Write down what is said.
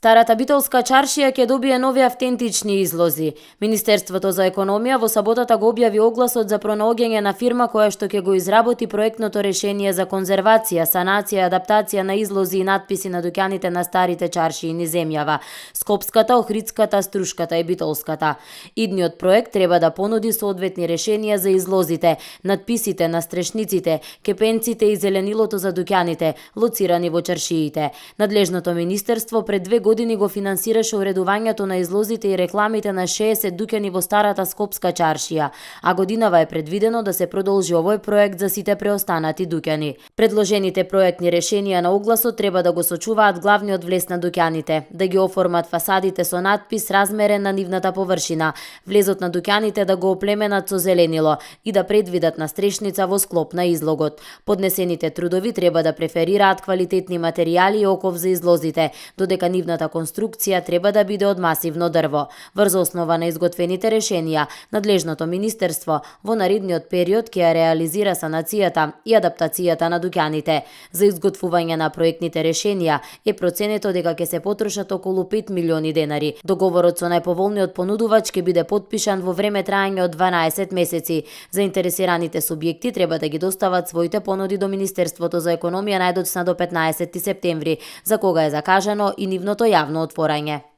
Старата битолска чаршија ќе добие нови автентични излози. Министерството за економија во саботата го објави огласот за пронаоѓање на фирма која што ќе го изработи проектното решение за конзервација, санација и адаптација на излози и надписи на дуќаните на старите чаршии низ земјава, Скопската, Охридската, Струшката и Битолската. Идниот проект треба да понуди соодветни решенија за излозите, надписите на стрешниците, кепенците и зеленилото за дуќаните, лоцирани во чаршиите. Надлежното министерство пред 2 години го финансираше уредувањето на излозите и рекламите на 60 дуќани во старата скопска чаршија, а годинава е предвидено да се продолжи овој проект за сите преостанати дуќани. Предложените проектни решенија на огласот треба да го сочуваат главниот влез на дуќаните, да ги оформат фасадите со надпис размерен на нивната површина, влезот на дуќаните да го оплеменат со зеленило и да предвидат настрешница во склоп на излогот. Поднесените трудови треба да преферираат квалитетни материјали и оков за излозите, додека нивната конструкција треба да биде од масивно дрво. Врз основа на изготвените решенија, надлежното министерство во наредниот период ќе ја реализира санацијата и адаптацијата на дуќаните. За изготвување на проектните решенија е проценето дека ќе се потрошат околу 5 милиони денари. Договорот со најповолниот понудувач ќе биде потпишан во време траење од 12 месеци. Заинтересираните субјекти треба да ги достават своите понуди до Министерството за економија најдоцна до 15 септември, за кога е закажано и нивното јавно отворање.